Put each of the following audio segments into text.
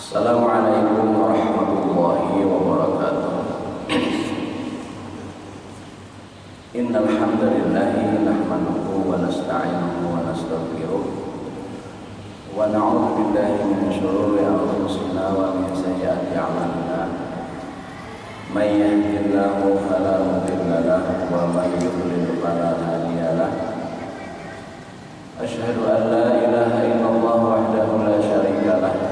Assalamualaikum warahmatullahi wabarakatuh. Innal hamdalillah nahmaduhu wa nasta'inuhu wa nastaghfiruh wa na'udzu billahi min shururi anfusina wa min sayyiati a'malina. May yahdihillahu fala mudilla lahu wa may yudlil fala hadiya lahu. Asyhadu an la ilaha illallah wahdahu la syarika lahu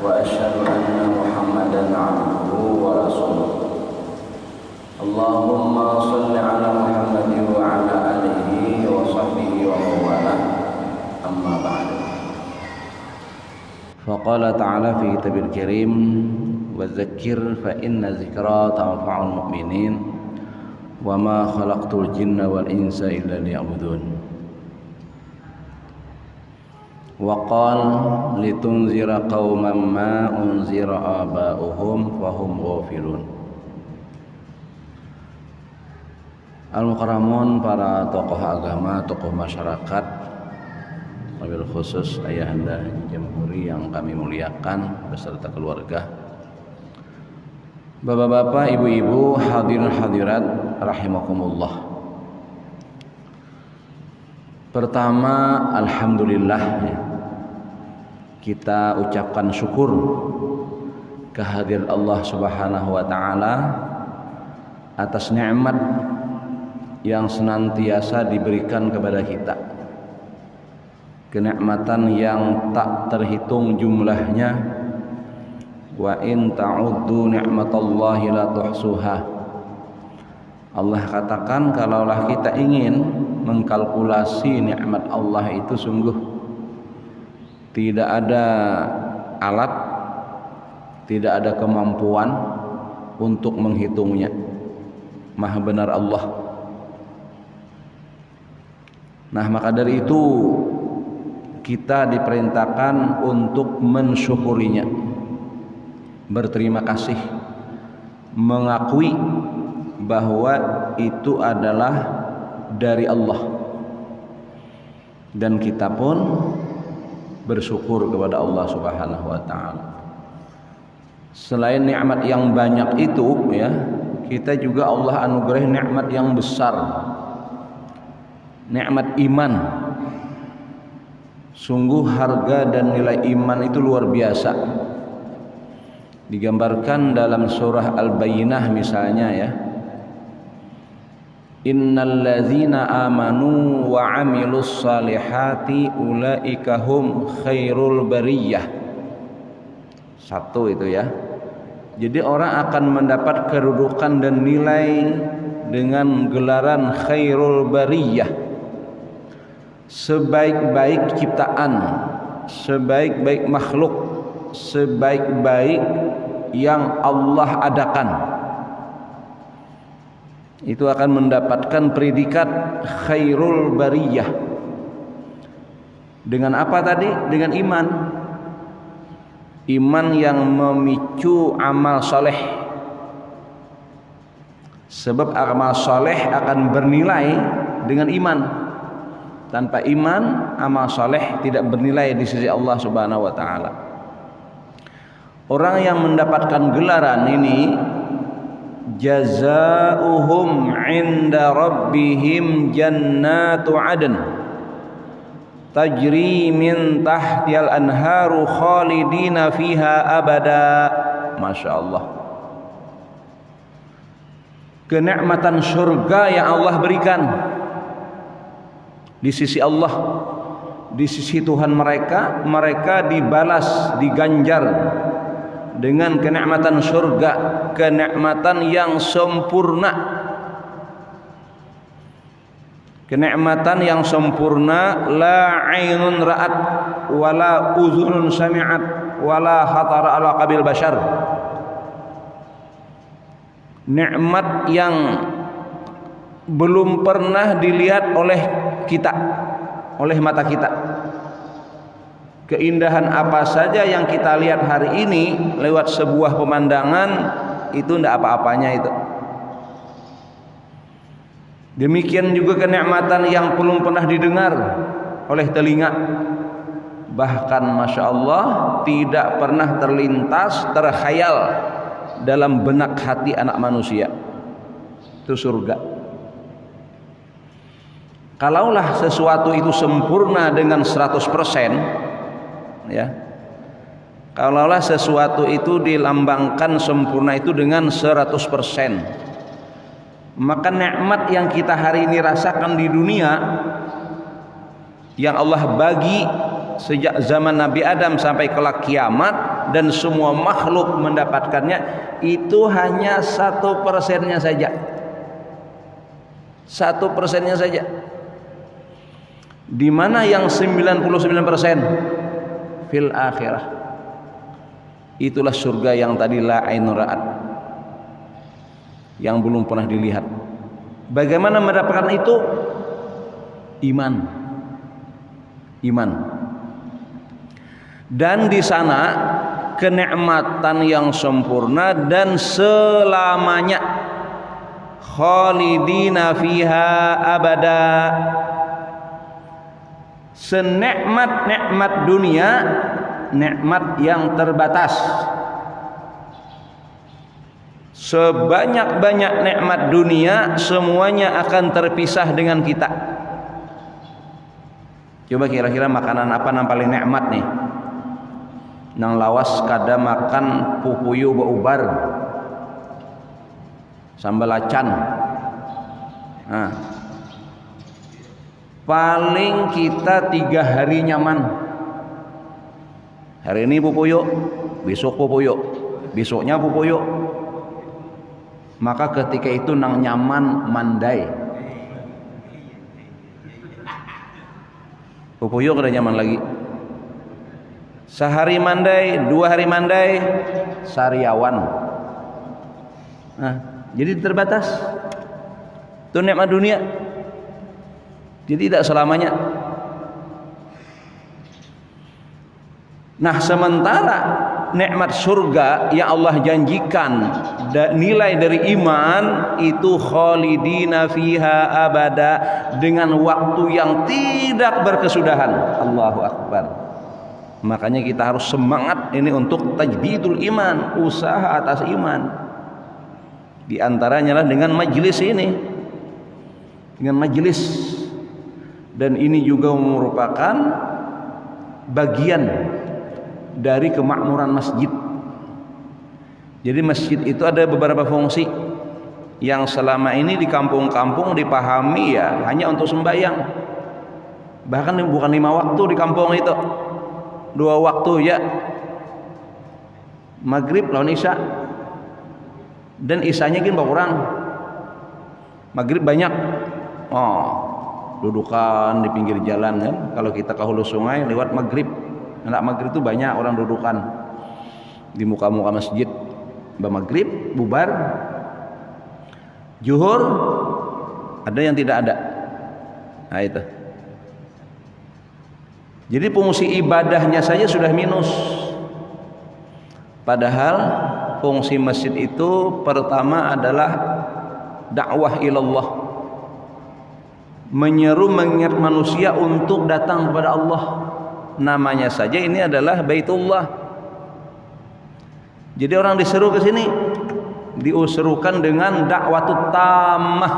wa asyhadu anna Muhammadan 'abduhu wa rasuluh. Allahumma shalli 'ala Muhammadin wa 'ala alihi wa sahbihi wa mawalah. Amma ba'du. Faqala ta'ala fi kitabil karim wa dzakir fa inna dzikra tanfa'ul mu'minin wa ma khalaqtul jinna wal insa illa liya'budun. Wa qala litunzira qauman ma unzira aba'uhum wa hum ghafilun. Al-mukarramun, para tokoh agama, tokoh masyarakat, wabil khusus ayahanda Jamhuri yang kami muliakan beserta keluarga, bapak-bapak, ibu-ibu, hadirin hadirat rahimakumullah. Pertama, alhamdulillah, kita ucapkan syukur kehadirat Allah Subhanahu wa taala atas nikmat yang senantiasa diberikan kepada kita. Kenikmatan yang tak terhitung jumlahnya. Wa in ta'uddu ni'matallahi la tuhsuha. Allah katakan, kalaulah kita ingin mengkalkulasi nikmat Allah itu sungguh tidak ada alat, tidak ada kemampuan untuk menghitungnya. Maha benar Allah. Nah, maka dari itu kita diperintahkan untuk mensyukurinya, berterima kasih, mengakui bahwa itu adalah dari Allah, dan kita pun bersyukur kepada Allah Subhanahu wa taala. Selain nikmat yang banyak itu, ya, kita juga Allah anugerahi nikmat yang besar, nikmat iman. Sungguh harga dan nilai iman itu luar biasa. Digambarkan dalam surah Al-Bayyinah misalnya, ya. Innal ladzina amanu wa 'amilus salihati ulaika hum khairul bariyah. Satu itu, ya. Jadi orang akan mendapat kedudukan dan nilai dengan gelaran khairul bariyah, sebaik-baik ciptaan, sebaik-baik makhluk, sebaik-baik yang Allah adakan. Itu akan mendapatkan predikat khairul bariyah. Dengan apa tadi? Dengan iman. Iman yang memicu amal soleh. Sebab amal soleh akan bernilai dengan iman. Tanpa iman, amal soleh tidak bernilai di sisi Allah Subhanahu wa taala. Orang yang mendapatkan gelaran ini, jazaohum 'inda rabbihim jannatu 'adn tajri min tahtihal anharu khalidina fiha abada. Masya Allah. Kenikmatan surga yang Allah berikan di sisi Allah, di sisi Tuhan mereka, mereka dibalas, diganjar dengan kenikmatan surga, kenikmatan yang sempurna. Kenikmatan yang sempurna, la 'ainun ra'at wala uzunun sami'at wala khatara ala qabil bashar. Nikmat yang belum pernah dilihat oleh kita, oleh mata kita. Keindahan apa saja yang kita lihat hari ini lewat sebuah pemandangan, itu tidak apa-apanya itu. Demikian juga kenikmatan yang belum pernah didengar oleh telinga, bahkan Masya Allah tidak pernah terlintas, terkhayal dalam benak hati anak manusia. Itu surga. Kalaulah sesuatu itu sempurna dengan 100%, ya, kalaulah sesuatu itu dilambangkan sempurna itu dengan 100%, maka nikmat yang kita hari ini rasakan di dunia, yang Allah bagi sejak zaman Nabi Adam sampai kelak kiamat, dan semua makhluk mendapatkannya, itu hanya 1%-nya saja. 1%-nya saja. Di mana yang 99% fil akhirah. Itulah surga yang tadi la ain ra'at, yang belum pernah dilihat. Bagaimana mendapatkan itu? Iman. Dan di sana kenikmatan yang sempurna dan selamanya, khalidina fiha abada. Senikmat-nikmat dunia, nikmat yang terbatas. Sebanyak-banyak nikmat dunia, semuanya akan terpisah dengan kita. Coba kira-kira makanan apa yang paling nikmat nih? Nang lawas kada makan pupuyu beubar, sambal acan. Nah, paling kita 3 hari nyaman. Hari ini pupuyu, besok pupuyu, besoknya pupuyu. Maka ketika itu nang nyaman mandai. Pupuyu kada nyaman lagi. Sehari mandai, 2 hari mandai, sariawan. Nah, jadi terbatas. Itu nikmat dunia. Jadi tidak selamanya. Nah, sementara nikmat surga yang Allah janjikan, nilai dari iman itu khalidina fiha abada, dengan waktu yang tidak berkesudahan. Allahu Akbar. Makanya kita harus semangat ini untuk tajdidul iman, usaha atas iman. Di antaranya lah dengan majelis ini, dengan majelis. Dan ini juga merupakan bagian dari kemakmuran masjid. Jadi masjid itu ada beberapa fungsi yang selama ini di kampung-kampung dipahami ya hanya untuk sembahyang. Bahkan bukan 5 waktu di kampung itu, 2 waktu ya, maghrib lawan isya. Dan isyanya kan berkurang, maghrib banyak. Dudukan di pinggir jalan kan, kalau kita ke hulu sungai lewat maghrib, anak maghrib itu banyak orang dudukan di muka-muka masjid. Maghrib bubar, zuhur ada yang tidak ada. Nah itu. Jadi fungsi ibadahnya saja sudah minus. Padahal fungsi masjid itu pertama adalah dakwah ilallah, menyeru mengingat manusia untuk datang kepada Allah. Namanya saja ini adalah Baitullah. Jadi orang diseru ke sini, diuserukan dengan dakwatut tammah.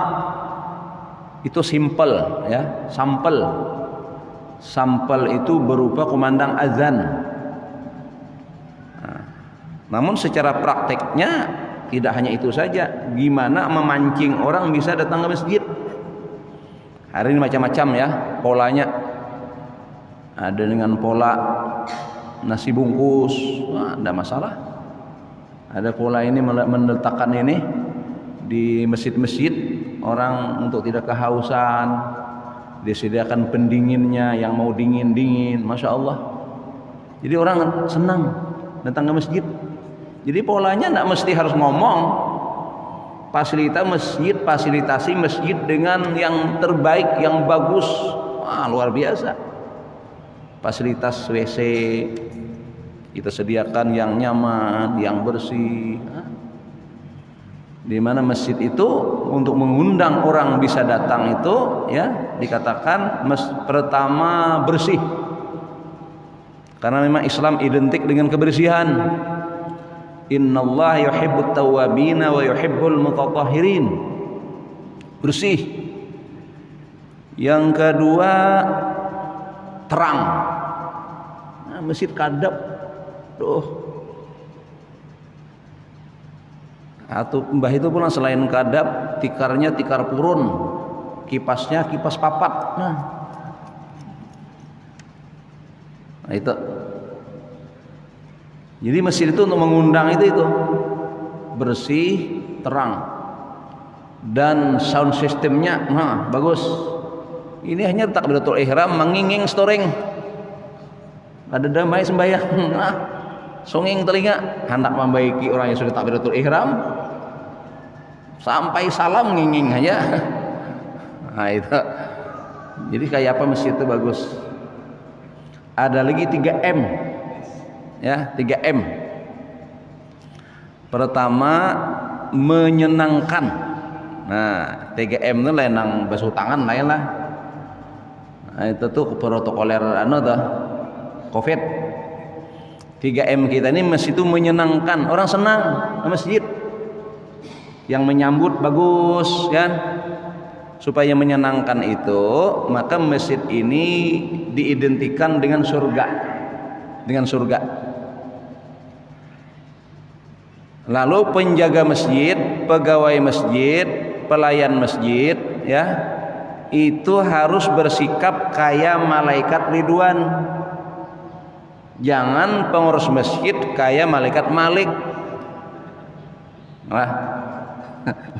Itu simple ya, sampel. Sampel itu berupa kumandang azan. Nah, namun secara prakteknya tidak hanya itu saja. Gimana memancing orang bisa datang ke masjid? Hari ini macam-macam ya polanya. Ada dengan pola nasi bungkus, ada masalah. Ada pola ini meletakkan ini di masjid-masjid, orang untuk tidak kehausan disediakan pendinginnya yang mau dingin-dingin. Masya Allah. Jadi orang senang datang ke masjid. Jadi polanya tidak mesti harus ngomong. Fasilitasi masjid dengan yang terbaik, yang bagus. Luar biasa. Fasilitas WC kita sediakan yang nyaman, yang bersih. Di mana masjid itu untuk mengundang orang bisa datang, itu ya dikatakan pertama bersih, Karena memang Islam identik dengan kebersihan. Innallaha yuhibbut tawwabina wa yuhibbul mutatahhirin. Bersih. Yang kedua terang. Nah, masjid kadap. Atau mbah itu pula selain kadap, tikarnya tikar purun, kipasnya kipas papat. Nah itu. Jadi masjid itu untuk mengundang itu bersih, terang, dan sound systemnya bagus. Ini hanya takbiratul ihram menginging storing. Ada damai sembahyang, songing telinga, hendak membaiki orang yang sudah takbiratul ihram sampai salam nginging aja. Nah itu. Jadi kayak apa masjid itu bagus. Ada lagi 3M. Ya, 3M. Pertama, menyenangkan. Nah, 3M itu lenang basuh tangan lain lah. Nah, itu tuh protokoler Covid. 3M kita ini masjid itu menyenangkan, orang senang ke masjid. Yang menyambut bagus kan. Supaya menyenangkan itu, maka masjid ini diidentikan dengan surga. Dengan surga. Lalu penjaga masjid, pegawai masjid, pelayan masjid ya, itu harus bersikap kayak malaikat Ridwan. Jangan pengurus masjid kayak malaikat Malik.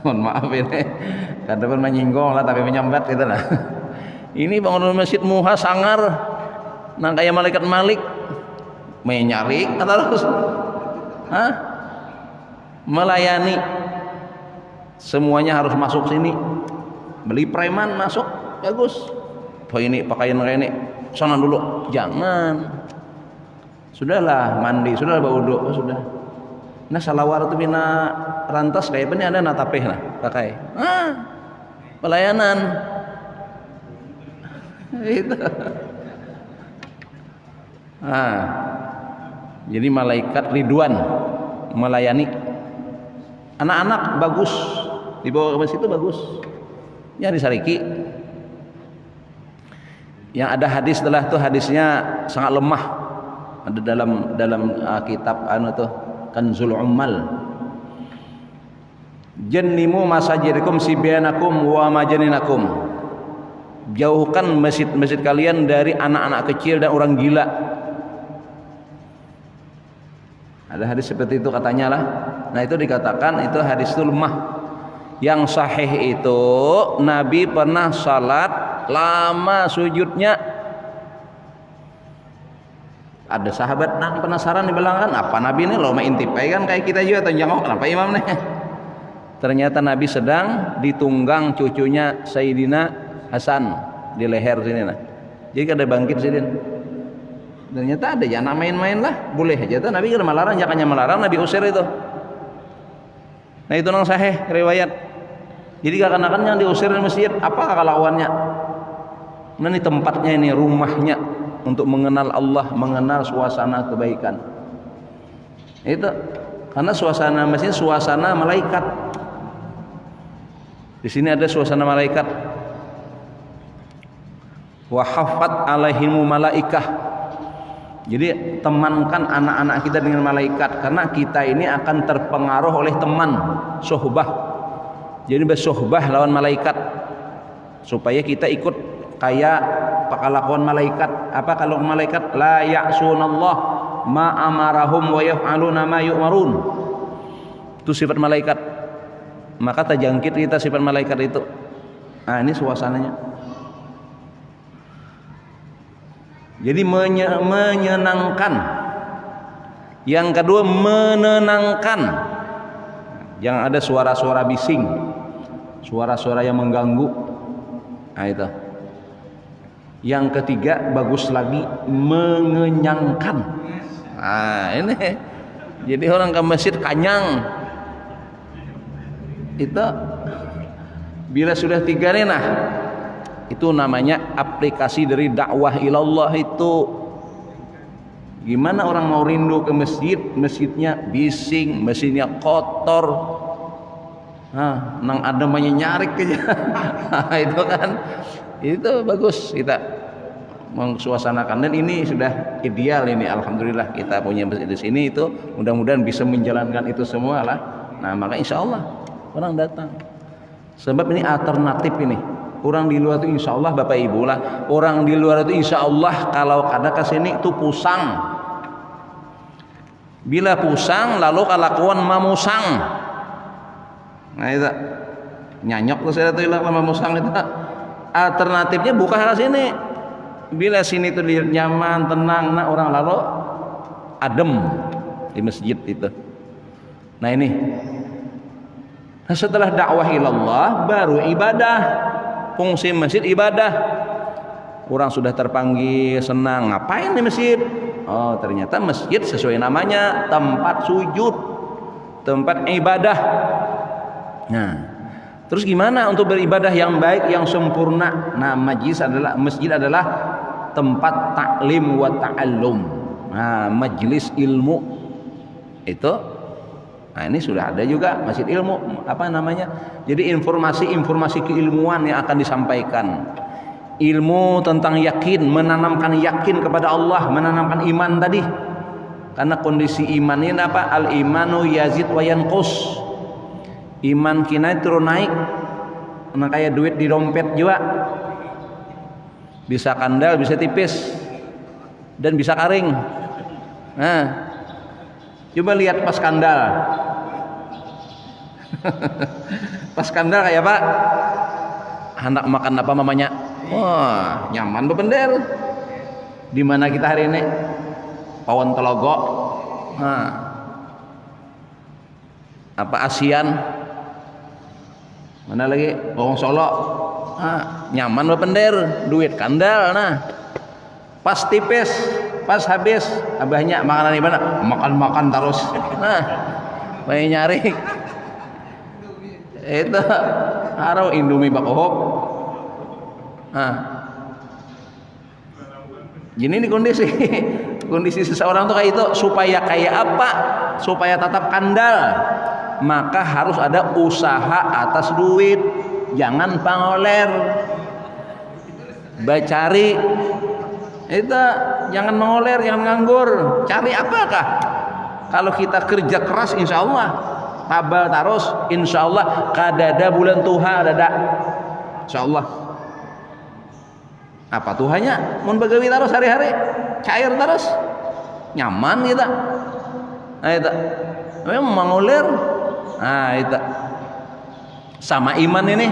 Mohon maaf ini, kadang menyinggung lah tapi menyambat gitu lah. Ini pengurus masjid muha sangar, nah kayak malaikat Malik, menyari terus, melayani. Semuanya harus masuk sini. Beli preman masuk, bagus. Oh ini pakaian ini, sana dulu, jangan. Sudahlah mandi, sudahlah baudo, sudah. Nah salawar itu bina rantas kayak ini ada natapeh lah pakai. Pelayanan. Itu. Jadi malaikat Ridwan melayani. Anak-anak bagus dibawa ke masjid itu bagus. Ya di Sariki. Yang ada hadis setelah itu hadisnya sangat lemah. Ada dalam kitab Kanzul Ummal. Jannimu masajidikum sibyanakum wa majaninakum. Jauhkan masjid-masjid kalian dari anak-anak kecil dan orang gila. Ada hadis seperti itu katanya lah. Nah itu dikatakan itu hadis itu lemah. Yang sahih itu Nabi pernah salat lama sujudnya. Ada sahabat penasaran di belakang, apa Nabi ini lama intip kan kayak kita juga tanjangok, kenapa imam nih? Ternyata Nabi sedang ditunggang cucunya Sayyidina Hasan di leher sini nah. Jadi kada bangkit sini. Ternyata ada jangan main-main lah, boleh aja tuh Nabi kada melarang, jangannya melarang Nabi usir itu. Nah itu nang sahih riwayat. Jadi kakan-kakan yang diusir di masjid, apa lawannya? Nah ini tempatnya, ini rumahnya untuk mengenal Allah, mengenal suasana kebaikan. Itu karena suasana masjid suasana malaikat. Di sini ada suasana malaikat. Wa haffat alaihimu malaikah. Jadi temankan anak-anak kita dengan malaikat, karena kita ini akan terpengaruh oleh teman, sohbah. Jadi bersohbah lawan malaikat supaya kita ikut kayak kelakuan malaikat. Apa kalau malaikat? La ya'sunallah ma amarahum wa yaf'aluna ma yu'marun. Itu sifat malaikat. Maka terjangkit kita sifat malaikat itu. Nah ini suasananya. Jadi menyenangkan. Yang kedua menenangkan. Jangan ada suara-suara bising, suara-suara yang mengganggu. Nah itu. Yang ketiga bagus lagi mengenyangkan. Nah ini. Jadi orang ke masjid kanyang. Itu bila sudah tiga nih nah. Itu namanya aplikasi dari dakwah ilallah itu. Gimana orang mau rindu ke masjid, masjidnya bising, masjidnya kotor, nang ada nyarik aja. Itu kan, itu bagus kita mengsuasanakan, dan ini sudah ideal ini, alhamdulillah kita punya masjid di sini. Itu mudah-mudahan bisa menjalankan itu semua lah. Nah maka insya Allah orang datang, sebab ini alternatif ini. Orang di luar itu insya Allah Bapak Ibu lah, orang di luar itu insya Allah kalau kada kesini itu pusang. Bila pusang lalu kalakuan mamusang. Nah itu nyanyok tuh saya tuh ilang mamusang itu. Alternatifnya bukan ke sini. Bila sini tuh nyaman, tenang, nah orang lalu adem di masjid itu. Nah ini. Nah, setelah dakwah ilallah baru ibadah. Fungsi masjid ibadah. Orang sudah terpanggil senang, ngapain di masjid? Oh ternyata masjid sesuai namanya tempat sujud, tempat ibadah. Nah terus gimana untuk beribadah yang baik, yang sempurna? Nah masjid adalah tempat taklim wa ta'allum. Nah majelis ilmu itu. Nah ini sudah ada juga masjid ilmu, apa namanya? Jadi informasi keilmuan yang akan disampaikan. Ilmu tentang yakin, menanamkan yakin kepada Allah, menanamkan iman tadi. Karena kondisi iman ini apa? Al imanu yazid wa yanqus. Iman kita turun naik. Nah kayak duit di dompet juga. Bisa kandal, bisa tipis, dan bisa karing. Nah, coba lihat pas kandal. Pas kandal kayak apa? Hendak makan apa mamanya? Wah, nyaman bebender. Di mana kita hari ini? Pawon Telogo. Nah, apa ASEAN? Mana lagi? Bawang Solo. Nah, nyaman bebender, duit kandal. Nah, pas tipis, pas habis, abahnya makanan di mana? Makan terus. Nah, banyak nyari. Itu harau Indomie bakohop. Nah, gini nih kondisi seseorang tuh kayak itu. Supaya kayak apa? Supaya tetap kandal, maka harus ada usaha atas duit. Jangan pangoler, bacari itu, jangan mengoler, jangan nganggur. Cari apakah? Kalau kita kerja keras insya Allah tabal terus, insya Allah kadada bulan tuha dada, insya Allah. Apa tuhanya? Mun begawi terus hari-hari, cair terus, nyaman kita. Nah itu, memang mengoler. Nah itu, sama iman ini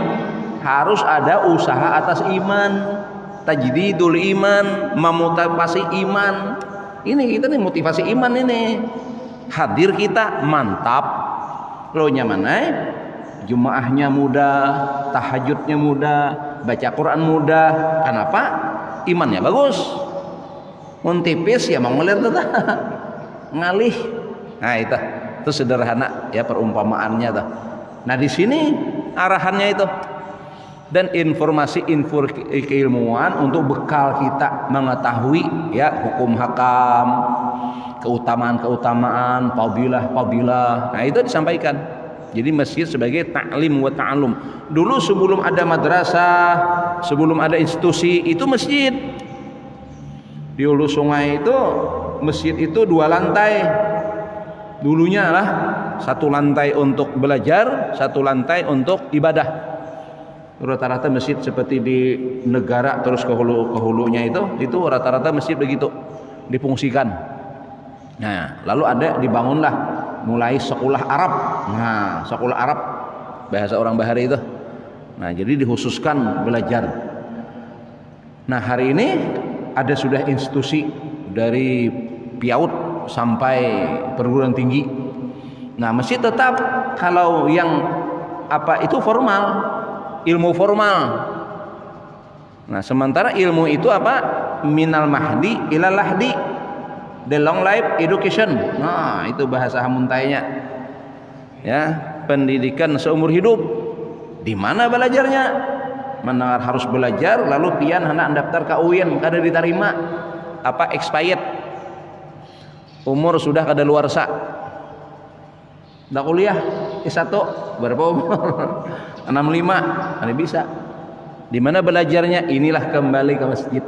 harus ada usaha atas iman. Tajdidul iman, memotivasi iman. Ini kita nih motivasi iman ini. Hadir kita mantap. Lo nyaman Jumaahnya mudah, tahajudnya mudah, baca Quran mudah. Kenapa? Imannya bagus. Mun tipis ya mau ngeliat tuh ngalih. Nah itu sederhana ya perumpamaannya tuh. Nah di sini arahannya itu. Dan informasi keilmuan untuk bekal kita mengetahui ya hukum hakam, keutamaan, fadilah. Nah itu disampaikan. Jadi masjid sebagai ta'lim wa ta'allum. Dulu sebelum ada madrasah, sebelum ada institusi, itu masjid. Di hulu sungai itu masjid itu 2 lantai. Dulunya lah 1 lantai untuk belajar, 1 lantai untuk ibadah. Rata-rata masjid seperti di negara terus ke hulunya itu rata-rata masjid begitu difungsikan. Nah, lalu ada dibangunlah mulai sekolah Arab. Nah, sekolah Arab bahasa orang Bahari itu. Nah, jadi dikhususkan belajar. Nah, hari ini ada sudah institusi dari PIAUD sampai perguruan tinggi. Nah, masjid tetap kalau yang apa itu formal, ilmu formal. Nah, sementara ilmu itu apa? Minal mahdi ilal lahdi, the long life education. Nah, itu bahasa hamuntainya. Ya, pendidikan seumur hidup. Di mana belajarnya? Mendengar harus belajar, lalu pian hendak daftar ke UIN kada diterima. Apa expired? umur sudah kadaluarsa, udah kuliah S1 berapa umur? 65, ini bisa. Di mana belajarnya? Inilah kembali ke masjid.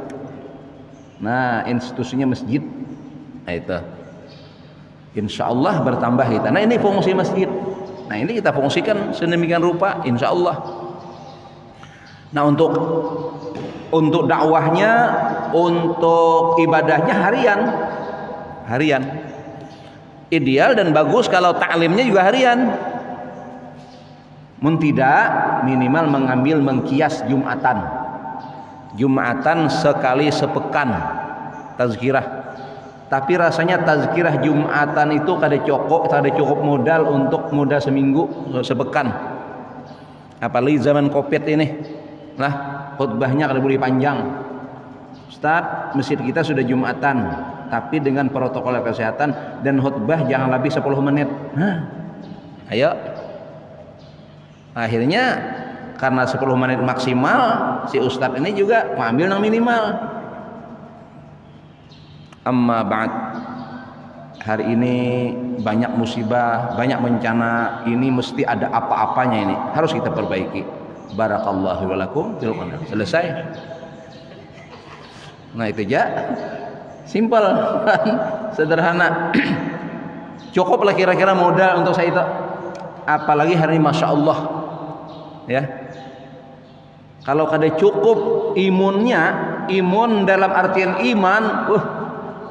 Nah, institusinya masjid. Nah, itu. Insya Allah bertambah kita. Nah, ini fungsi masjid. Nah, ini kita fungsikan sedemikian rupa, insya Allah. Nah, untuk dakwahnya, untuk ibadahnya harian. Ideal dan bagus kalau taklimnya juga harian. Mun tidak, minimal mengkias Jumatan sekali sepekan tazkirah. Tapi rasanya tazkirah Jumatan itu kada cukup modal untuk modal seminggu sepekan. Apalagi zaman Covid ini. Nah, khutbahnya kada boleh panjang. Ustaz, masjid kita sudah Jumatan, tapi dengan protokol kesehatan, dan khutbah jangan lebih 10 menit. Nah, ayo. Akhirnya karena 10 menit maksimal, si ustadz ini juga mengambil yang minimal. Amma ba'd, hari ini banyak musibah, banyak bencana, ini mesti ada apa-apanya, ini harus kita perbaiki. Barakallahu walakum. Selesai. Nah, itu aja, simpel, sederhana. Cukuplah kira-kira modal untuk saya itu. Apalagi hari ini masya Allah, ya. Kalau kada cukup imun dalam artian iman,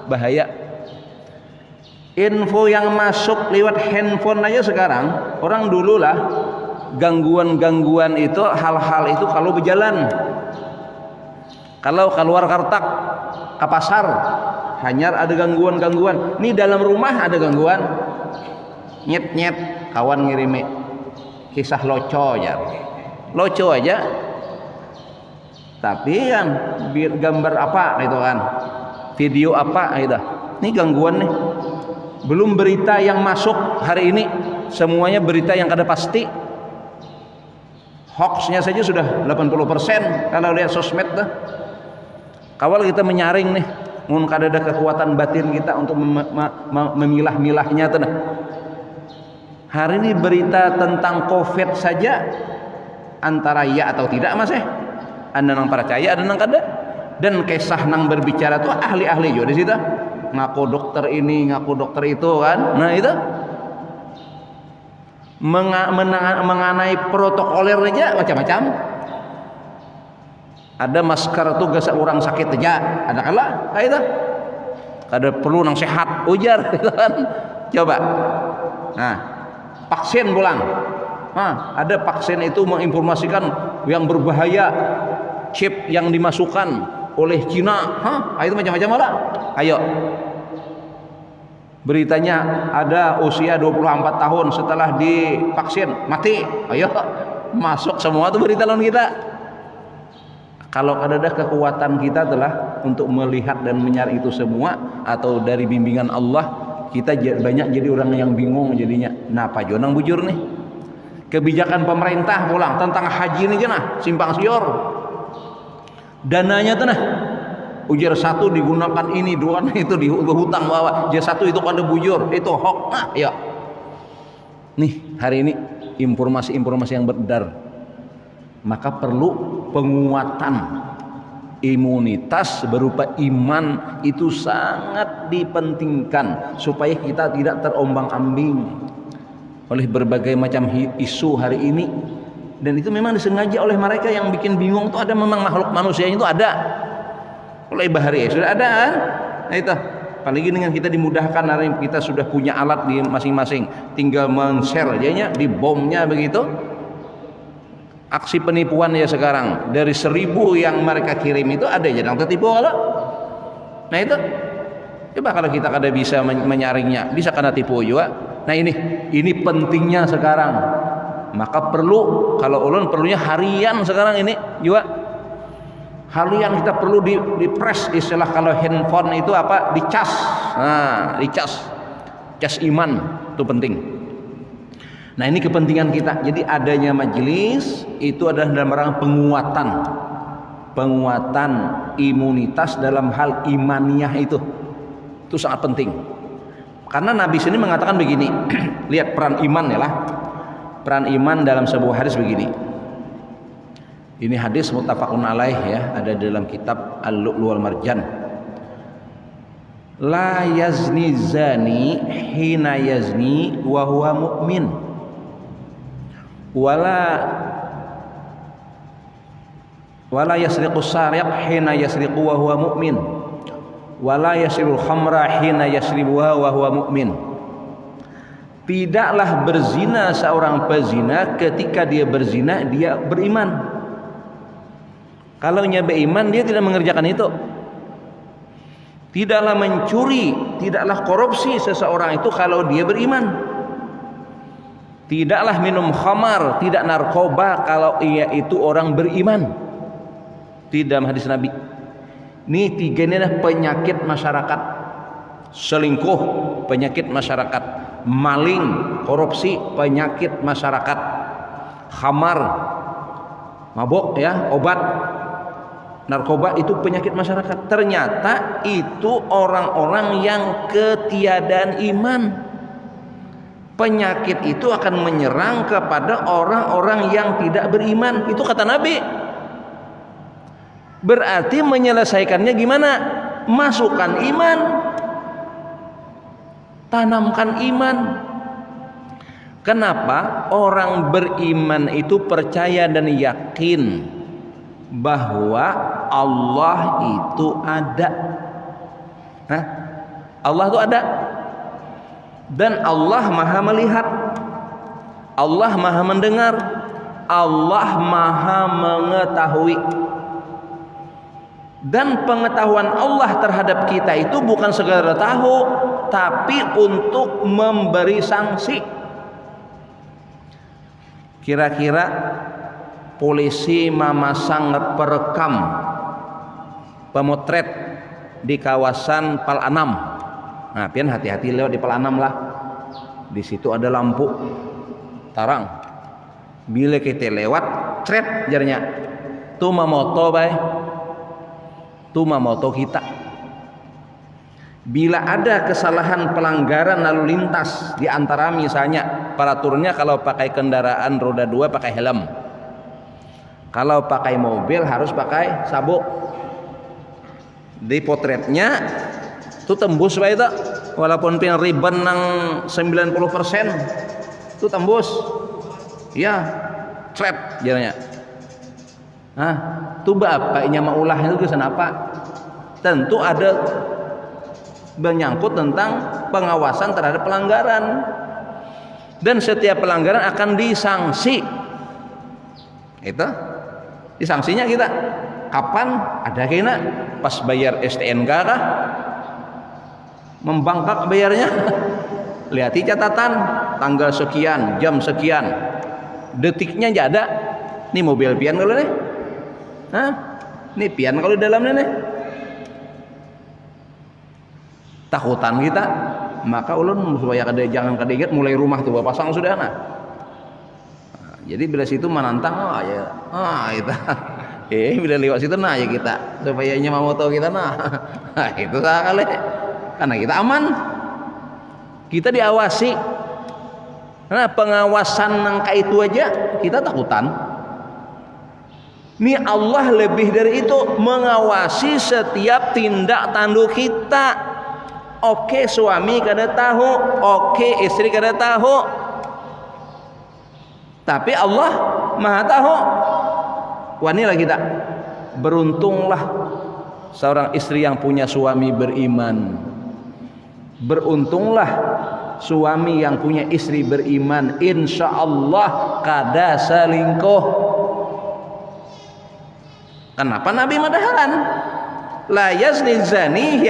bahaya. Info yang masuk lewat handphone aja sekarang, orang dulu lah gangguan itu, hal-hal itu kalau berjalan, kalau keluar kartak ke pasar hanya ada gangguan. Ini dalam rumah ada gangguan, nyet kawan ngirimi kisah loco aja, tapi kan gambar apa gitu kan, video apa gitu. Ini gangguan nih. Belum berita yang masuk hari ini, semuanya berita yang kada pasti. Hoaxnya saja sudah 80% kalau lihat sosmed dah. Kawal kita menyaring nih, mun kada ada kekuatan batin kita untuk memilah-milahnya tuh nah. Hari ini berita tentang Covid saja antara ya atau tidak mas ada nang percaya, ada nang kada. Dan kisah nang berbicara tuh ahli-ahli juga di situ. Ngaku dokter ini, ngaku dokter itu kan. Nah itu mengenai protokoler aja macam-macam. Ada masker tuh gak orang sakit aja, ada kalah kayak itu. Kada perlu nang sehat ujar gitu kan. Coba. Nah, vaksin pulang. Nah, ada vaksin itu menginformasikan yang berbahaya, chip yang dimasukkan oleh Cina. Itu macam-macam malah. Ayo. Beritanya ada usia 24 tahun setelah divaksin mati. Ayo, masuk semua tuh berita lawan kita. Kalau ada kekuatan kita telah untuk melihat dan mencari itu semua, atau dari bimbingan Allah, kita banyak jadi orang yang bingung jadinya. Nah, apa jonang bujur nih? Kebijakan pemerintah pulang tentang haji ini jenah simpang siur. Dananya tuh nah, ujar satu digunakan ini, dua itu dihutang bawa, ujar satu itu pada bujur, itu hoax. Nah, ya. Nih hari ini informasi-informasi yang beredar. Maka perlu penguatan imunitas berupa iman, itu sangat dipentingkan supaya kita tidak terombang-ambing oleh berbagai macam isu hari ini. Dan itu memang disengaja oleh mereka yang bikin bingung. Itu ada memang makhluk manusianya itu ada. Oleh bahari sudah ada kan? Nah itu apalagi dengan kita dimudahkan, hari kita sudah punya alat di masing-masing, tinggal men-share aja di bomnya begitu. Aksi penipuan ya sekarang dari 1000 yang mereka kirim itu ada aja yang tertipu kalau. Nah itu coba kalau kita kada bisa menyaringnya, bisa kena tipu juga. Nah ini pentingnya sekarang. Maka perlu, kalau ulun perlunya harian sekarang ini juga. Harian kita perlu di press, istilah kalau handphone itu apa, dicas. Nah, cas iman itu penting. Nah, ini kepentingan kita. Jadi adanya majelis itu adalah dalam rangka penguatan imunitas dalam hal imaniyah itu sangat penting. Karena Nabi sini mengatakan begini. Lihat peran iman ya lah. Peran iman dalam sebuah hadis begini. Ini hadis muttafaqun alaih ya, ada dalam kitab Al-Lu'lu' wal Marjan. La yazni zani hina yazni wa huwa mu'min. Wala yasriqu sariq hina yasriqu wa huwa mu'min. Wala yasribul khamra hina yasribuha wa huwa mu'min. Tidaklah berzina seorang pezina ketika dia berzina dia beriman. Kalau nya beriman dia tidak mengerjakan itu. Tidaklah mencuri, tidaklah korupsi seseorang itu kalau dia beriman. Tidaklah minum khamar, tidak narkoba kalau ia itu orang beriman. Tidak, dalam hadis Nabi. Ini tiga ini adalah penyakit masyarakat. Selingkuh, penyakit masyarakat. Maling, korupsi, penyakit masyarakat. Khamar, mabok ya, obat, narkoba itu penyakit masyarakat. Ternyata itu orang-orang yang ketiadaan iman. Penyakit itu akan menyerang kepada orang-orang yang tidak beriman. Itu kata Nabi. Berarti menyelesaikannya gimana? Masukkan iman, tanamkan iman. Kenapa? Orang beriman itu percaya dan yakin bahwa Allah itu ada. Allah itu ada. Dan Allah maha melihat, Allah maha mendengar, Allah maha mengetahui. Dan pengetahuan Allah terhadap kita itu bukan sekedar tahu, tapi untuk memberi sanksi. Kira-kira polisi memasang perekam pemotret di kawasan Pal Anam. Nah, pian hati-hati lewat di Pal Anam lah. Di situ ada lampu tarang. Bila kita lewat, cret jarnya. Tu mamoto bay. Tu mamoto kita. Bila ada kesalahan pelanggaran lalu lintas di antara misalnya paraturnya kalau pakai kendaraan roda 2 pakai helm. Kalau pakai mobil harus pakai sabuk. Di potretnya itu tembus bae itu. Walaupun pin riben nang 90% itu tembus. Ya, trap jaranya. Tuh bapaknya maulah itu kenapa? Tentu ada menyangkut tentang pengawasan terhadap pelanggaran. Dan setiap pelanggaran akan disangsi. Itu disangsinya kita kapan ada kena pas bayar STNK kah membangkak bayarnya. Lihati catatan tanggal sekian jam sekian detiknya aja ada. Ini mobil pian kalau nih ini pian kalau di dalamnya nih takutan kita. Maka ulun supaya jangan kadeget mulai rumah tuh pasang sudah jadi bila situ menantang itu bila lewat situ ya kita supaya mau tahu kita itu sekali karena kita aman, kita diawasi. Nah pengawasan nangka itu aja kita takutan. Ini Allah lebih dari itu mengawasi setiap tindak tanduk kita. Oke suami kada tahu, oke istri kada tahu, tapi Allah maha tahu. Wanilah kita beruntunglah seorang istri yang punya suami beriman. Beruntunglah suami yang punya istri beriman. Insya Allah kada selingkuh. Kenapa Nabi madahalan? La yazni zani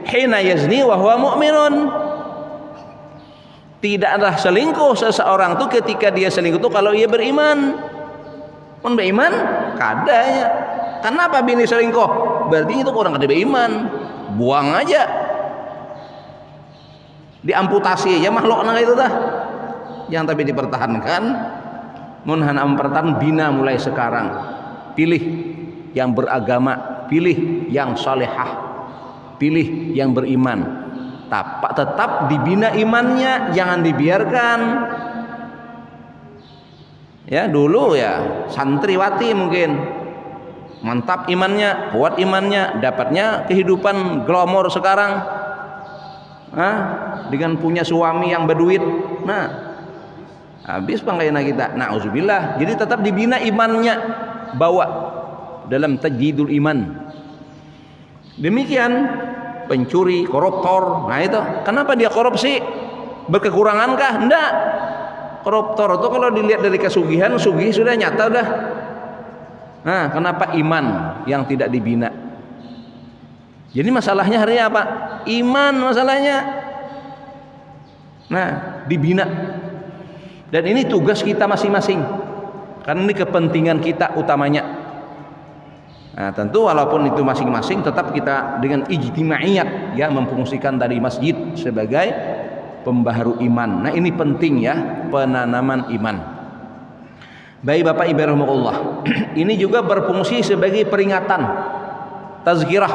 hina yazni wa huwa mu'minun. Tidaklah selingkuh seseorang itu ketika dia selingkuh itu kalau ia beriman. Pun beriman kadanya. Kenapa bini selingkuh? Berarti itu orang kada beriman. Buang aja. Diamputasi aja makhluk nang itu dah. Yang tapi dipertahankan. Mun hana mempertahankan bina mulai sekarang. Pilih yang beragama, pilih yang salehah. Pilih yang beriman. tetap dibina imannya, jangan dibiarkan. Ya dulu ya santriwati mungkin mantap imannya, kuat imannya, dapatnya kehidupan glamor sekarang, dengan punya suami yang berduit, habis pangkaian kita. Nauzubillah. Jadi tetap dibina imannya, bawa dalam tajdidul iman. Demikian pencuri, koruptor. Nah itu, kenapa dia korupsi? Berkekurangankah? Enggak. Koruptor itu kalau dilihat dari kesugihan, sugih sudah nyata dah. Nah, kenapa iman yang tidak dibina? Jadi masalahnya hari ini apa? Iman masalahnya. Nah, dibina. Dan ini tugas kita masing-masing. Karena ini kepentingan kita utamanya. Nah, tentu walaupun itu masing-masing, tetap kita dengan ijtimaiyat ya memfungsikan dari masjid sebagai pembaharu iman. Nah, ini penting ya, penanaman iman. Baik Bapak Ibu rahimahullah. Ini juga berfungsi sebagai peringatan, tazkirah.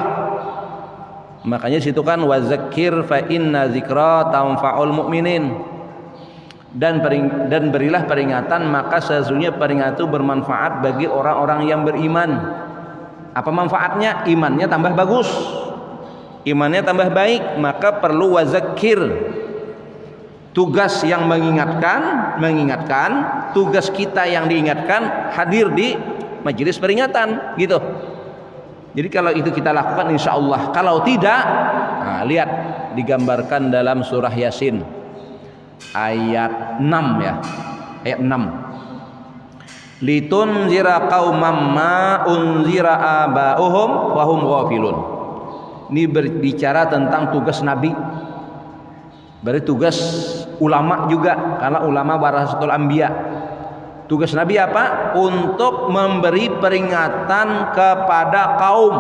Makanya situ kan wazakir fa inna zikra tanfa'ul mu'minin. Dan berilah peringatan, maka sesungguhnya peringatan itu bermanfaat bagi orang-orang yang beriman. Apa manfaatnya? Imannya tambah bagus, imannya tambah baik. Maka perlu wazakir, tugas yang mengingatkan, tugas kita yang diingatkan, hadir di majelis peringatan gitu. Jadi kalau itu kita lakukan insya Allah. Kalau tidak, lihat digambarkan dalam surah Yasin ayat 6 ya, ayat 6. Litunzira qaumam ma unzira aba'uhum wa hum ghafilun. Ini berbicara tentang tugas nabi. Berarti tugas ulama juga, karena ulama warasatul anbiya. Tugas nabi apa? Untuk memberi peringatan kepada kaum.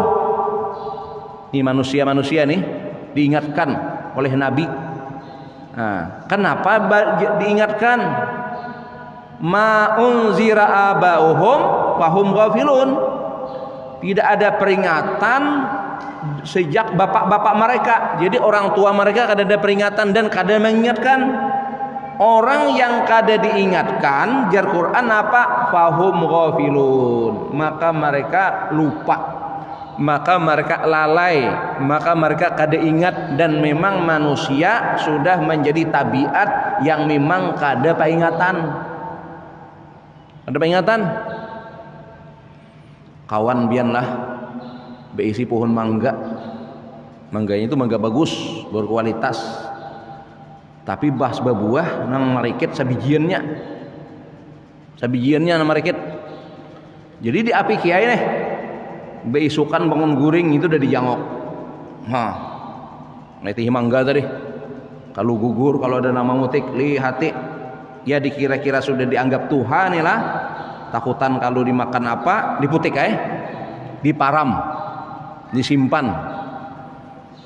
Ini manusia-manusia nih diingatkan oleh nabi. Nah, kenapa diingatkan? Ma unzira aba'uhum fahum ghafilun. Tidak ada peringatan sejak bapak-bapak mereka. Jadi orang tua mereka kada ada peringatan dan kada mengingatkan. Orang yang kada diingatkan, jar Quran apa? Fahum ghafilun. Maka mereka lupa, maka mereka lalai, maka mereka kada ingat. Dan memang manusia sudah menjadi tabiat yang memang kada peringatan. Ada peringatan? Kawan bianlah beisi pohon mangga. Mangganya itu mangga bagus, berkualitas. Tapi bahas berbuah nang marikit sabijiannya. Sabijiannya nang marikit. Jadi di api kiai nih. Beisukan bangun guring itu udah dijangok. Neti mangga tadi. Kalau gugur, kalau ada nama mutik, lihati. Ya dikira-kira sudah dianggap Tuhan ya lah. Takutan kalau dimakan apa, diputik diparam, disimpan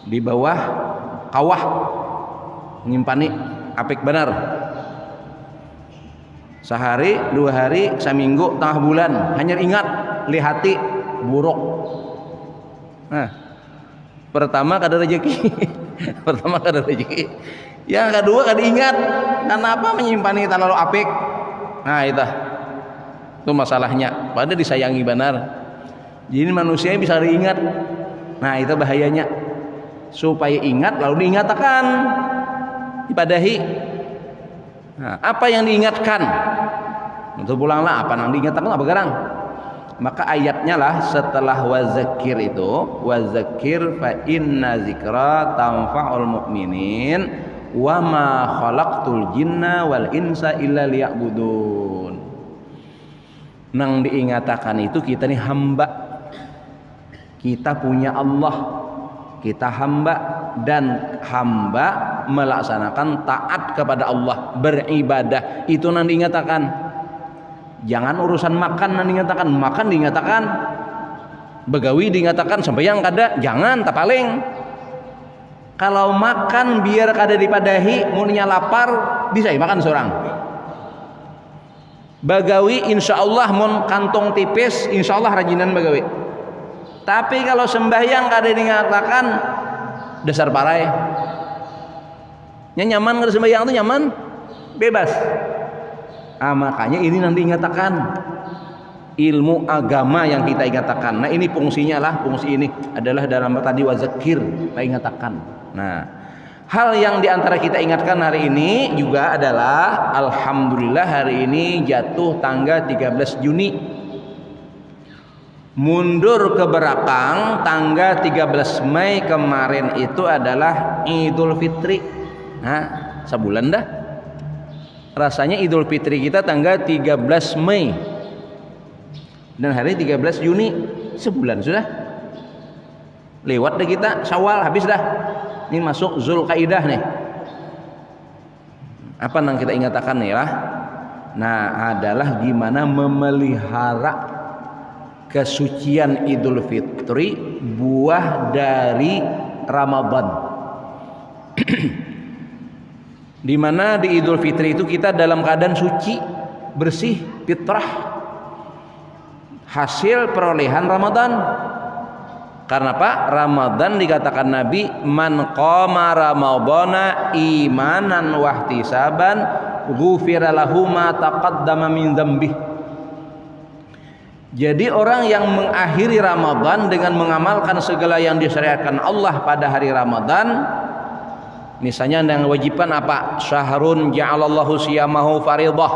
di bawah kawah, nyimpani apik benar. Sehari, 2 hari, seminggu, tengah bulan, hanya ingat lihati buruk. Nah, pertama kada rezeki. Pertama kada rezeki. Yang kedua kada ingat. Kenapa menyimpan terlalu apik? Nah, itu masalahnya. Padahal disayangi benar. Jadi manusia bisa diingat. Nah, itu bahayanya. Supaya ingat lalu diingatkan, dipadahi. Nah, apa yang diingatkan? Untuk pulanglah apa yang diingatkan apa garang? Maka ayatnya lah setelah wazakir itu, wazakir fa inna zikra tanfa'ul mu'minin wa ma khalaqtul jinna wal insa illa liya'budun. Nang diingatakan itu kita nih hamba. Kita punya Allah. Kita hamba, dan hamba melaksanakan taat kepada Allah, beribadah. Itu nang diingatakan. Jangan urusan makan nang diingatakan. Makan diingatakan, begawi diingatakan, sembahyang kada, jangan tak paling. Kalau makan biar kada dipadahi, munnya lapar bisa makan seorang. Bagawi insya Allah mun kantong tipis, insya Allah rajinan bagawi. Tapi kalau sembahyang kada diingatakan, dasar parai. nyaman nggak sembahyang tuh nyaman, bebas. Makanya ini nanti ingatakan ilmu agama yang kita ingatakan. Nah ini fungsinya lah, fungsi ini adalah dalam tadi wazakir, kita ingatakan. Nah hal yang diantara kita ingatkan hari ini juga adalah alhamdulillah hari ini jatuh tanggal 13 Juni. Mundur ke belakang tanggal 13 Mei kemarin itu adalah Idul Fitri. Nah sebulan dah. Rasanya Idul Fitri kita tanggal 13 Mei. Dan hari 13 Juni, sebulan sudah lewat deh kita, Syawal habis dah, ini masuk Zulkaidah nih. Apa yang kita ingatakan nih lah? Nah adalah gimana memelihara kesucian Idul Fitri, buah dari Ramadan. Dimana di Idul Fitri itu kita dalam keadaan suci, bersih, fitrah, hasil perolehan Ramadan. Karena apa? Ramadan dikatakan Nabi, man qama ramadhana imanan wahtisaban ghufira lahu ma taqaddama min dzambih. Jadi orang yang mengakhiri Ramadan dengan mengamalkan segala yang disyariatkan Allah pada hari Ramadan, misalnya yang wajiban apa? Syahrun ja'alallahu siyamahu faridah.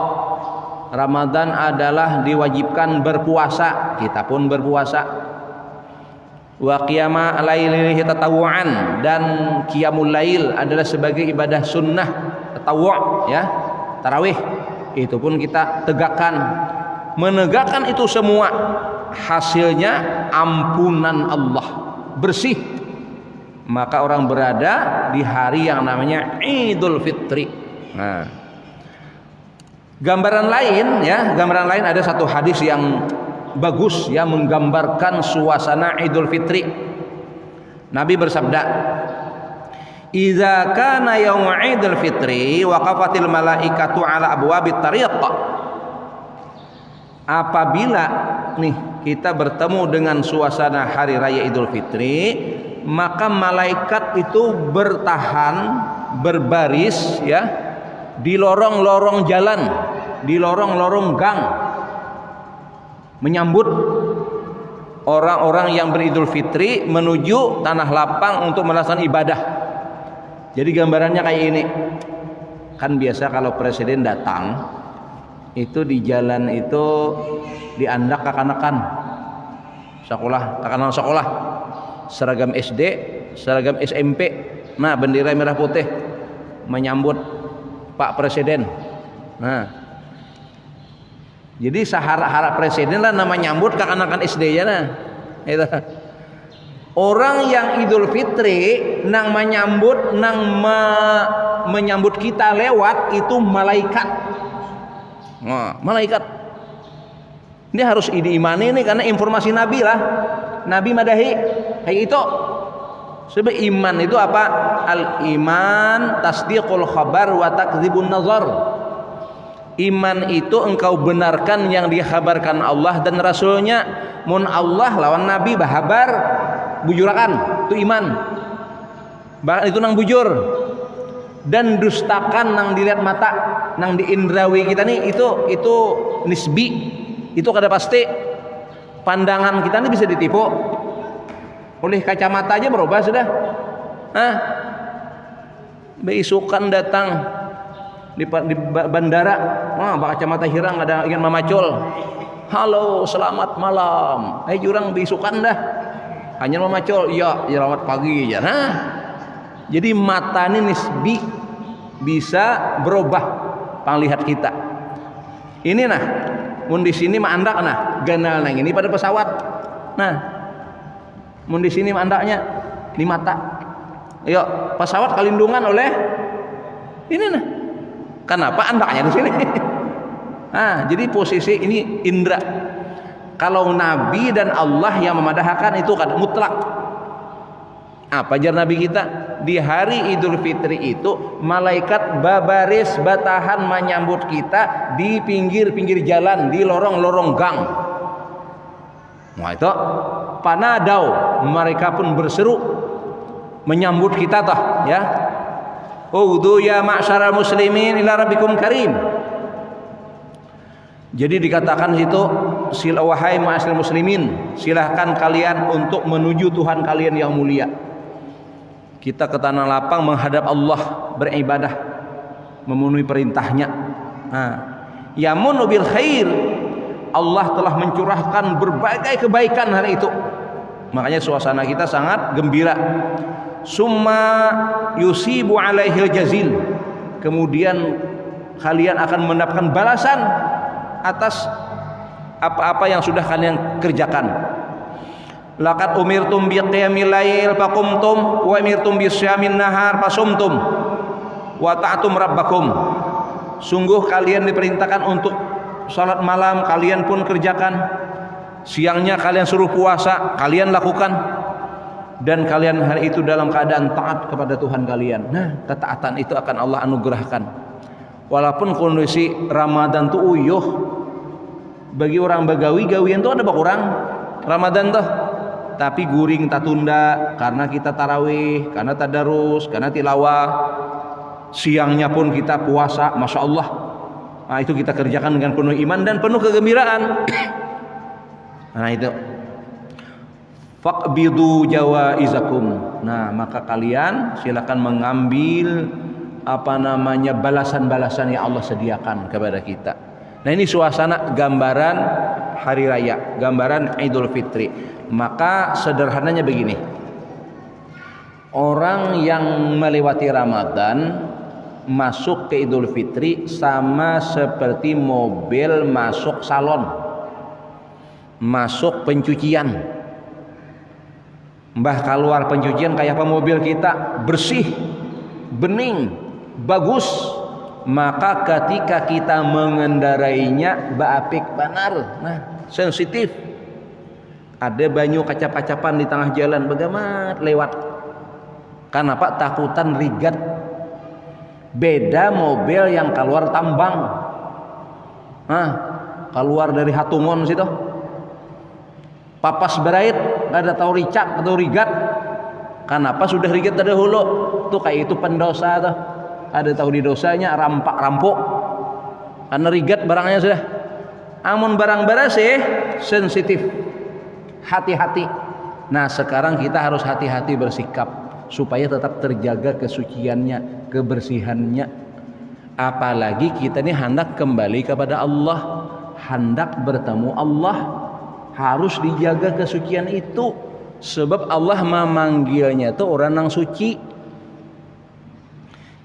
Ramadan adalah diwajibkan berpuasa, kita pun berpuasa. Wa qiyama lailihi tatawu'an, dan qiyamul lail adalah sebagai ibadah sunnah tatawwu' ya, tarawih. Itu pun kita tegakkan. Menegakkan itu semua hasilnya ampunan Allah, bersih. Maka orang berada di hari yang namanya Idul Fitri. Nah, gambaran lain ada satu hadis yang bagus ya, menggambarkan suasana Idul Fitri. Nabi bersabda, "Idza kana yaum Idul Fitri waqafatil malaikatu ala abwabit tariq." Apabila nih kita bertemu dengan suasana hari raya Idul Fitri, maka malaikat itu bertahan, berbaris ya, di lorong-lorong jalan, di lorong-lorong gang, menyambut orang-orang yang beridul fitri menuju tanah lapang untuk melaksanakan ibadah. Jadi gambarannya kayak ini. Kan biasa kalau presiden datang itu di jalan itu diandak kakanakan sekolah, kakanakan sekolah, seragam SD, seragam SMP, nah bendera merah putih menyambut Pak Presiden. Nah, jadi sahara presiden lah nama nyambut kakanakan SD nya nah. Itu. Orang yang Idul Fitri nang menyambut, menyambut kita lewat itu malaikat. Nah, malaikat. Ini harus diimani nih karena informasi Nabi lah. Nabi madahi kayak itu. Sebab iman itu apa? Al iman tasdiqul khabar wa takdzibun nazar. Iman itu engkau benarkan yang dikhabarkan Allah dan Rasulnya. Mun Allah lawan Nabi bahabar bujurakan itu iman. Bahkan itu nang bujur. Dan dustakan nang dilihat mata, nang di indrawi kita nih itu nisbi. Itu kada pasti. Pandangan kita ini bisa ditipu. Oleh kacamata aja berubah sudah. Beisukan datang di bandara, kacamata hirang ada ingin memacul. Halo, selamat malam. Jurang beisukan dah. Hanya memacul, iya, selamat pagi aja. Nah, jadi mata ini nisbi bisa berubah panglihat kita. Ini nah, mun di sini mah andak nah, ganal nang ini pada pesawat. Nah, mun di sini mandaknya di mata. Ayo, pesawat kalindungan oleh ini nah. Kenapa andaknya di sini? Nah, jadi posisi ini indra. Kalau Nabi dan Allah yang memadahkan itu kan mutlak. Apa ajar Nabi kita? Di hari Idul Fitri itu malaikat babaris batahan menyambut kita di pinggir-pinggir jalan, di lorong-lorong gang. Nah itu panadau, mereka pun berseru menyambut kita toh ya. Udu ya ma'syaral muslimin ila rabbikum karim. Jadi dikatakan situ, wahai ma'asyiral muslimin, silahkan kalian untuk menuju Tuhan kalian yang mulia. Kita ke tanah lapang menghadap Allah, beribadah, memenuhi perintahnya. Nah, yamunu bil khair, Allah telah mencurahkan berbagai kebaikan hari itu. Makanya suasana kita sangat gembira. Summa yusibu alaihil jazil, kemudian kalian akan mendapatkan balasan atas apa-apa yang sudah kalian kerjakan. Laqad umirtum bi qiyamil lail faqumtum wa umirtum bi syamin nahar fasumtum wa ta'tum rabbakum. Sungguh kalian diperintahkan untuk salat malam, kalian pun kerjakan. Siangnya kalian suruh puasa, kalian lakukan. Dan kalian hari itu dalam keadaan taat kepada Tuhan kalian. Nah, ketaatan itu akan Allah anugerahkan. Walaupun kondisi Ramadan tuh uyuh, bagi orang Bagawi gawian tuh ada kurang Ramadan tuh, tapi guring tak tunda karena kita tarawih, karena tadarus, karena tilawah. Siangnya pun kita puasa, masya Allah. Nah, itu kita kerjakan dengan penuh iman dan penuh kegembiraan. Nah itu. Faqbidu jawaizakum. Nah, maka kalian silakan mengambil balasan-balasan yang Allah sediakan kepada kita. Nah, ini suasana gambaran hari raya, gambaran Idul Fitri. Maka sederhananya begini. Orang yang melewati Ramadan masuk ke Idul Fitri sama seperti mobil masuk salon, masuk pencucian. Mbah keluar pencucian kayak apa mobil kita, bersih, bening, bagus. Maka ketika kita mengendarainya baapik banar, nah sensitif. Ada banyu kacap-kacapan di tengah jalan, bagaimana lewat. Kenapa? Takutan rigat. Beda mobil yang keluar tambang, nah keluar dari Hatungon situ, papas berait, nggak ada tahu ricak atau rigat. Kenapa? Sudah rigat terdahulu tuh, kayak itu pendosa tuh, ada tahu di dosanya rampok karena rigat barangnya sudah. Amun barang bersih sensitif, hati-hati. Nah, sekarang kita harus hati-hati bersikap supaya tetap terjaga kesuciannya, kebersihannya. Apalagi kita ini hendak kembali kepada Allah, hendak bertemu Allah, harus dijaga kesucian itu. Sebab Allah memanggilnya itu orang yang suci.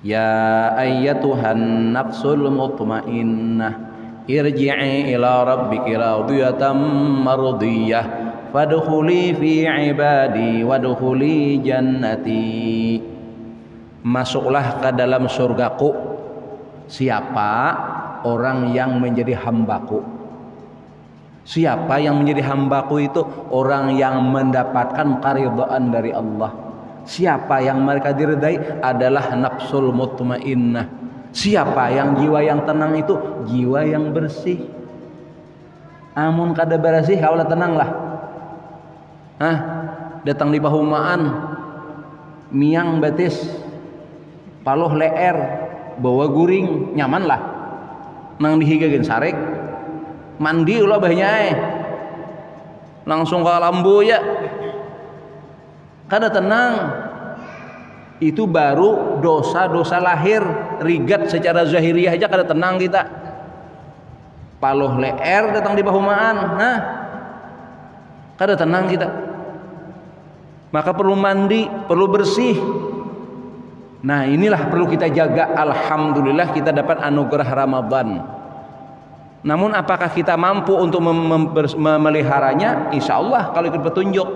Ya ayyatuhan nafsul mutmainnah, irji'i ila rabbiki radiyatan mardiyah, fadkhuli fi ibadi wadkhuli jannati. Masuklah ke dalam surgaku. Siapa? Orang yang menjadi hambaku. Siapa yang menjadi hambaku itu? Orang yang mendapatkan keridhaan dari Allah. Siapa yang mereka diridai? Adalah nafsul mutmainnah. Siapa yang jiwa yang tenang itu? Jiwa yang bersih. Amun kada bersih kaulah tenanglah. Datang di pahumaan, miang betis, paloh leer, bawa guring, nyamanlah. Nang dihigagen sarek, mandi ulah bahnya langsung ke lambu ya. Kada tenang. Itu baru dosa-dosa lahir, rigat secara zahiriyah aja kada tenang kita. Paloh leer datang di pahumaan, nah kada tenang kita. Maka perlu mandi, perlu bersih. Nah, inilah perlu kita jaga. Alhamdulillah kita dapat anugerah Ramadan. Namun apakah kita mampu untuk memeliharanya? Insya Allah kalau ikut petunjuk.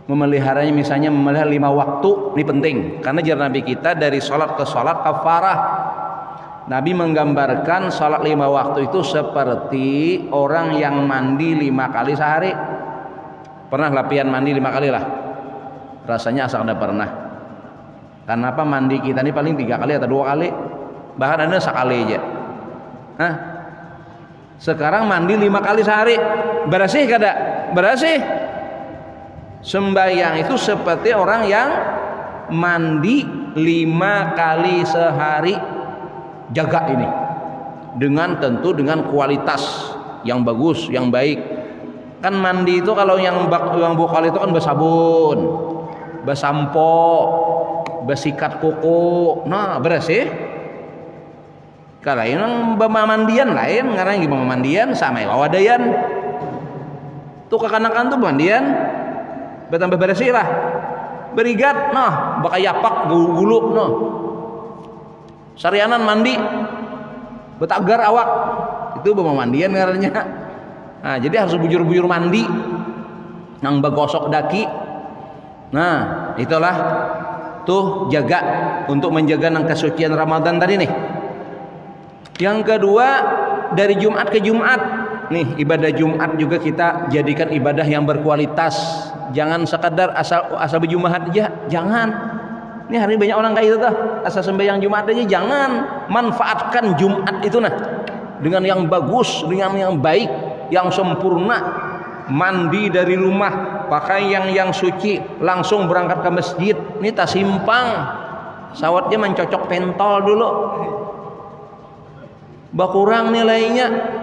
Memeliharanya misalnya memelihara 5 waktu, ini penting. Karena ajaran Nabi kita dari sholat ke sholat kafarah. Nabi menggambarkan sholat 5 waktu itu seperti orang yang mandi 5 kali sehari. Pernah latihan mandi 5 kali lah? Rasanya asal ada pernah. Kenapa mandi kita ini paling 3 kali atau 2 kali? Bahkan ada sekali aja. Sekarang mandi 5 kali sehari. Bersih kada? Bersih. Sembahyang itu seperti orang yang mandi 5 5 kali sehari. Jaga ini tentu dengan kualitas yang bagus, yang baik. Kan mandi itu kalau yang bokal itu kan bersabun, bersampo, bersikat kuku. Nah, bersih. Kalau yang pemandian lain, karena yang pemandian sama wawadayan. Tuh kekanakan tuh pemandian bertambah bersih lah. Berigat, noh, bakal yapak gulu, noh. Sarianan mandi, betagar awak, itu pemandian karena. Nah, jadi harus bujur-bujur mandi, nang bagosok daki. Nah, itulah tuh jaga untuk menjaga nang kesucian Ramadan tadi nih. Yang kedua, dari Jumat ke Jumat nih, ibadah Jumat juga kita jadikan ibadah yang berkualitas. Jangan sekadar asal berjumahat aja, jangan. Ini hari banyak orang kayak gitu tuh, asal sembahyang Jumat aja, jangan. Manfaatkan Jumat itu nah dengan yang bagus, dengan yang baik, yang sempurna. Mandi dari rumah, pakai yang suci, langsung berangkat ke masjid. Ini tak simpang, sawatnya mencocok pentol dulu, berkurang nilainya.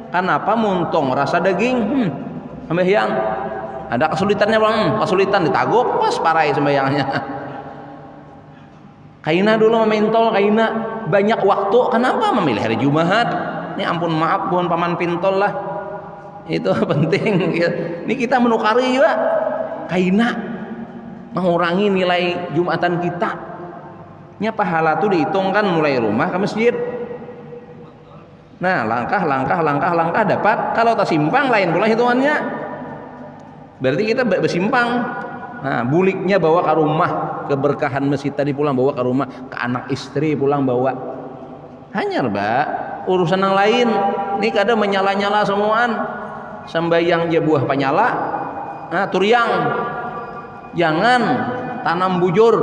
Kenapa? Muntong rasa daging, sembahyang ada kesulitannya bang, kesulitan ditaguk pas parai sembahyangnya. Kaina dulu mentol, kaina banyak waktu. Kenapa memilih hari Jumat? Ini ampun maaf bukan paman pintol lah, itu penting. Ini kita menukari juga kaina, mengurangi nilai Jumatan kita. Nya pahala tuh dihitungkan mulai rumah ke masjid. Nah, langkah dapat. Kalau tak simpang lain pula hitungannya. Berarti kita bersimpang. Nah, buliknya bawa ke rumah, keberkahan masjid tadi pulang bawa ke rumah, ke anak istri pulang bawa. Hanya Mbak, urusan yang lain. Ini kadang menyala-nyala semuaan. Sembahyang je buah panyala. Nah, turiang. Jangan tanam bujur,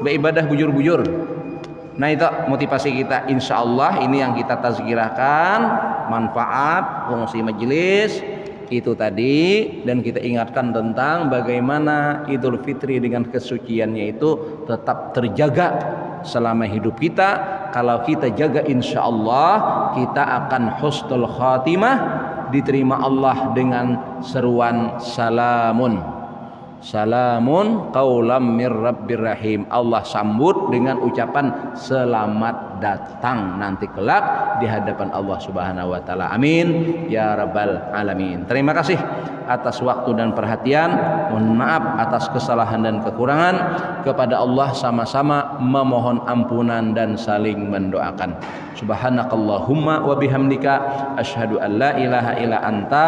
beribadah bujur-bujur. Nah, itu motivasi kita. Insya Allah ini yang kita tazkirahkan, manfaat fungsi majelis itu tadi, dan kita ingatkan tentang bagaimana Idul Fitri dengan kesuciannya itu tetap terjaga selama hidup kita. Kalau kita jaga, insya Allah kita akan husnul khatimah, diterima Allah dengan seruan salamun. Salamun qaulam mir rabbir rahim. Allah sambut dengan ucapan selamat datang nanti kelak di hadapan Allah Subhanahu wa taala. Amin ya rabbal alamin. Terima kasih atas waktu dan perhatian. Mohon maaf atas kesalahan dan kekurangan. Kepada Allah sama-sama memohon ampunan dan saling mendoakan. Subhanakallahumma wa bihamdika asyhadu an la ilaha illa anta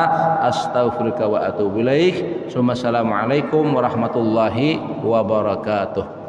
astaghfiruka wa atubu ilaik. Assalamualaikum warahmatullahi wabarakatuh.